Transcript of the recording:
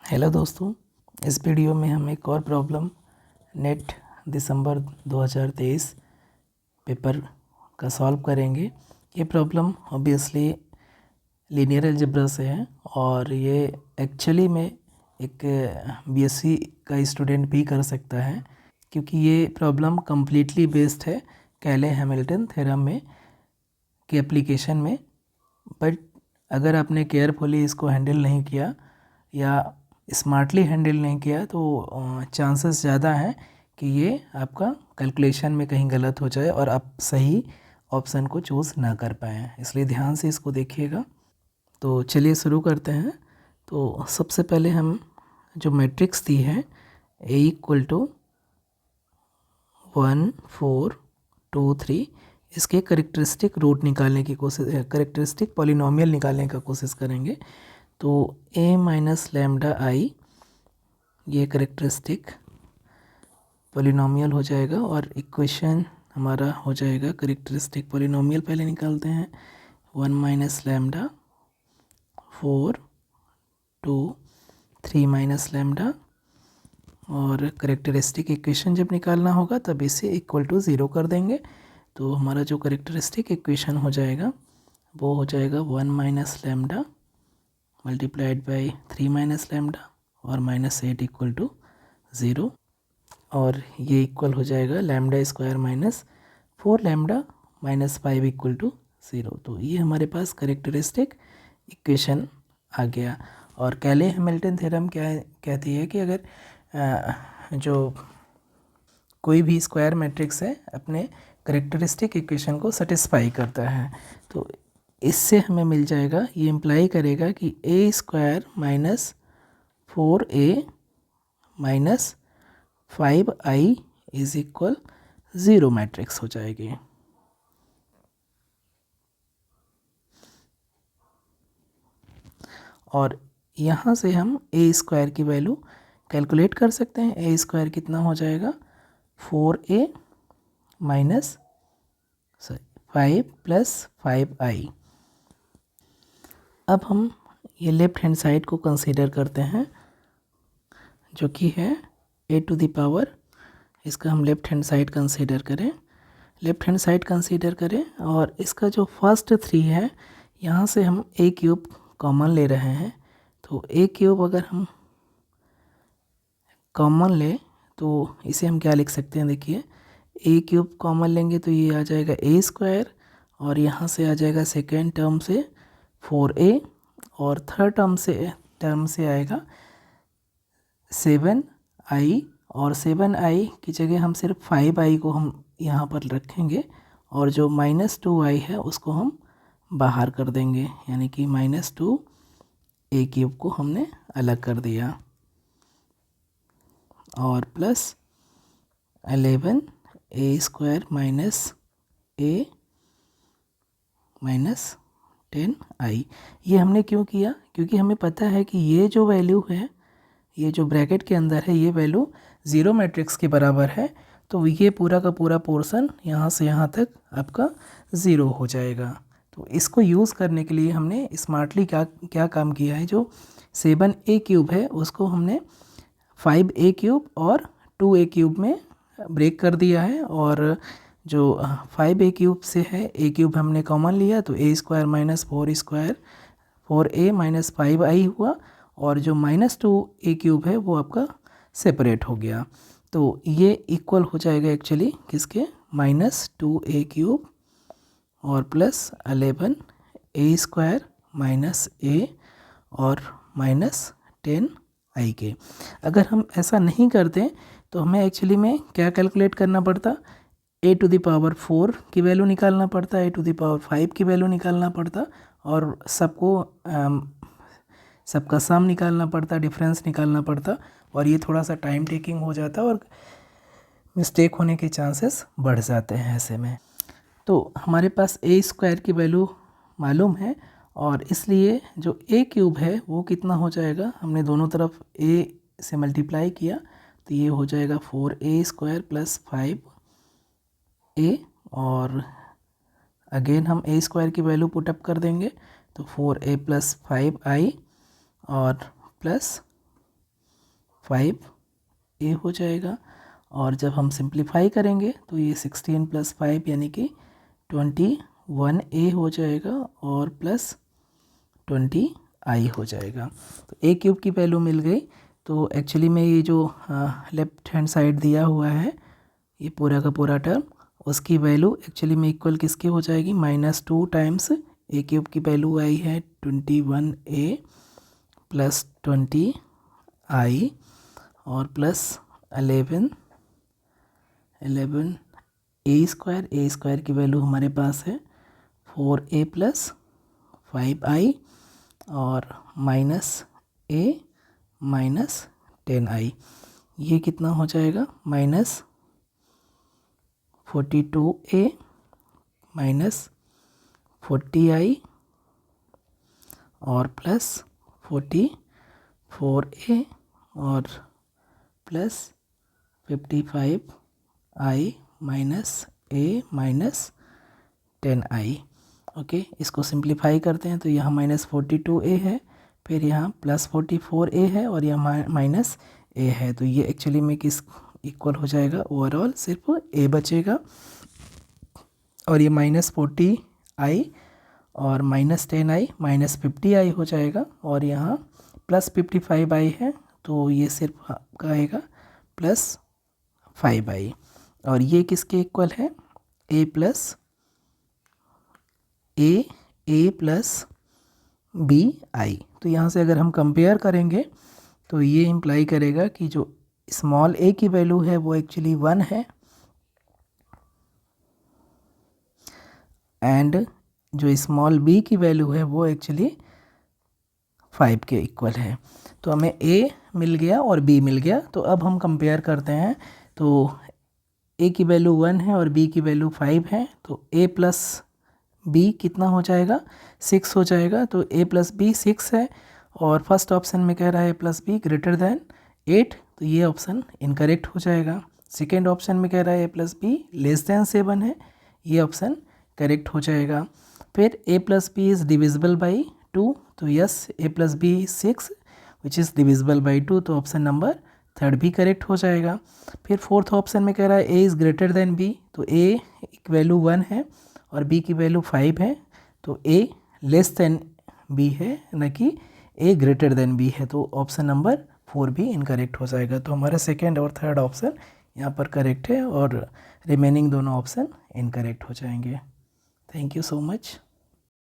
Hello दोस्तों, इस video में हम एक और प्रॉब्लम नेट दिसंबर 2023 पेपर का सॉल्व करेंगे। ये प्रॉब्लम ऑब्वियसली लीनियर अलजेब्रा से है और ये एक्चुअली में एक बीएससी का स्टूडेंट भी कर सकता है, क्योंकि ये प्रॉब्लम कम्प्लीटली बेस्ड है कैले-हैमिल्टन थ्योरम में के एप्लीकेशन में। बट अगर आपने केयरफुली इसको हैंडल नहीं किया या स्मार्टली हैंडल नहीं किया तो चांसेस ज़्यादा हैं कि ये आपका कैलकुलेशन में कहीं गलत हो जाए और आप सही ऑप्शन को चूज़ ना कर पाएँ। इसलिए ध्यान से इसको देखिएगा। तो चलिए शुरू करते हैं। तो सबसे पहले हम जो मैट्रिक्स दी है A = 1 4 2 3, इसके करेक्टरिस्टिक रूट निकालने की कोशिश, करेक्टरिस्टिक पॉलिनोमियल निकालने का कोशिश करेंगे। तो a - λI ये करेक्टरिस्टिक पॉलिनोमियल हो जाएगा और इक्वेशन हमारा हो जाएगा करेक्टरिस्टिक पॉलिनोमियल। पहले निकालते हैं 1 - λ 4 2 3 - λ, और करेक्टरिस्टिक इक्वेशन जब निकालना होगा तब इसे इक्वल टू 0 कर देंगे। तो हमारा जो करेक्टरिस्टिक इक्वेशन हो जाएगा वो हो जाएगा 1 - λ मल्टीप्लाइड बाई 3 - λ और -8 = 0, और ये इक्वल हो जाएगा λ² - 4λ - 5 = 0। तो ये हमारे पास करेक्टरिस्टिक इक्वेशन आ गया। और कैले-हैमिल्टन थ्योरम क्या कहती है कि अगर जो कोई भी स्क्वायर मैट्रिक्स है अपने करेक्टरिस्टिक इक्वेशन को सेटिस्फाई करता है, तो इससे हमें मिल जाएगा, ये इम्प्लाई करेगा कि a² - 4a - 5i = 0 मैट्रिक्स हो जाएगी। और यहाँ से हम a² की वैल्यू कैलकुलेट कर सकते हैं। a² कितना हो जाएगा 4a - 5 + 5i। अब हम ये लेफ्ट हैंड साइड को कंसीडर करते हैं, जो कि है a⁴। इसका हम लेफ्ट हैंड साइड कंसीडर करें, और इसका जो फर्स्ट 3 है यहाँ से हम a³ कॉमन ले रहे हैं। तो a³ अगर हम कॉमन लें तो इसे हम क्या लिख सकते हैं, देखिए a³ कॉमन लेंगे तो ये आ जाएगा a², और यहाँ से आ जाएगा सेकेंड टर्म से 4a, और थर्ड टर्म से आएगा 7i, और 7i की जगह हम सिर्फ 5i को हम यहाँ पर रखेंगे, और जो -2i है उसको हम बाहर कर देंगे, यानी कि -2 a³ को हमने अलग कर दिया, और प्लस 11 a² - -10i। ये हमने क्यों किया, क्योंकि हमें पता है कि ये जो वैल्यू है, ये जो ब्रैकेट के अंदर है, ये वैल्यू 0 मैट्रिक्स के बराबर है। तो ये पूरा का पूरा पोर्शन यहाँ से यहाँ तक आपका 0 हो जाएगा। तो इसको यूज़ करने के लिए हमने स्मार्टली क्या काम किया है, जो 7a³ है उसको हमने 5a³ और 2a³ में ब्रेक कर दिया है, और जो 5a³ से है a³ हमने कॉमन लिया, तो a² - 4a - 5i हुआ, और जो -2a³ है वो आपका सेपरेट हो गया। तो ये इक्वल हो जाएगा एक्चुअली किसके, -2a³ और प्लस 11 a² - a और -10i के। अगर हम ऐसा नहीं करते तो हमें एक्चुअली में क्या कैलकुलेट करना पड़ता, a⁴ की वैल्यू निकालना पड़ता, a⁵ की वैल्यू निकालना पड़ता, और सबका सम निकालना पड़ता, डिफरेंस निकालना पड़ता, और ये थोड़ा सा टाइम टेकिंग हो जाता और मिस्टेक होने के चांसेस बढ़ जाते हैं ऐसे में। तो हमारे पास a² की वैल्यू मालूम है, और इसलिए जो a³ है वो कितना हो जाएगा, हमने दोनों तरफ a से मल्टीप्लाई किया, तो ये हो जाएगा 4a² + 5a, और अगेन हम a² की वैल्यू पुटअप कर देंगे, तो 4a + 5i और प्लस 5a हो जाएगा। और जब हम सिंप्लीफाई करेंगे तो ये 16 + 5 यानी कि 21a हो जाएगा और प्लस 20i हो जाएगा। तो a क्यूब की वैल्यू मिल गई। तो एक्चुअली में ये जो लेफ्ट हैंड साइड दिया हुआ है ये पूरा का पूरा टर्म, उसकी वैल्यू एक्चुअली में इक्वल किसके हो जाएगी, -2 टाइम्स a क्यूब की वैल्यू आई है 21a प्लस 20i और प्लस 11 a स्क्वायर की वैल्यू हमारे पास है 4a प्लस 5i और -a माइनस 10i। ये कितना हो जाएगा, -42a माइनस 40i और प्लस 44a और plus 55i minus a minus 10i। Okay, इसको सिंप्लीफाई करते हैं तो यहाँ -42a है, फिर यहाँ +44a है और यहाँ माइनस a है। तो ये एक्चुअली में किस इक्वल हो जाएगा, ओवरऑल सिर्फ a बचेगा और ये -40i और -10i -50i हो जाएगा और यहाँ +55i है तो ये सिर्फ आपका आएगा +5i। और ये किसके इक्वल है, a प्लस bi। तो यहाँ से अगर हम कंपेयर करेंगे तो ये इम्प्लाई करेगा कि जो स्मॉल a की वैल्यू है वो एक्चुअली 1 है एंड जो स्मॉल b की वैल्यू है वो एक्चुअली 5 के इक्वल है। तो हमें a मिल गया और b मिल गया। तो अब हम कंपेयर करते हैं तो a की वैल्यू 1 है और b की वैल्यू 5 है, तो a प्लस b कितना हो जाएगा, 6 हो जाएगा। तो a प्लस b 6 है और फर्स्ट ऑप्शन में कह रहा है प्लस b ग्रेटर देन 8, तो ये ऑप्शन इनकरेक्ट हो जाएगा। सेकेंड ऑप्शन में कह रहा है a plus b less than 7 है, ये ऑप्शन करेक्ट हो जाएगा। फिर a plus b is divisible by 2, तो yes a plus b 6 which is divisible by 2, तो ऑप्शन नंबर थर्ड भी करेक्ट हो जाएगा। फिर फोर्थ ऑप्शन में कह रहा है a is greater than b, तो a की वैल्यू 1 है और b की वैल्यू 5 है, तो a लेस देन b है न कि a ग्रेटर देन b है, तो ऑप्शन नंबर 4 भी इनकरेक्ट हो जाएगा। तो हमारा सेकेंड और थर्ड ऑप्शन यहाँ पर करेक्ट है और रिमेनिंग दोनों ऑप्शन इनकरेक्ट हो जाएंगे। Thank you so much.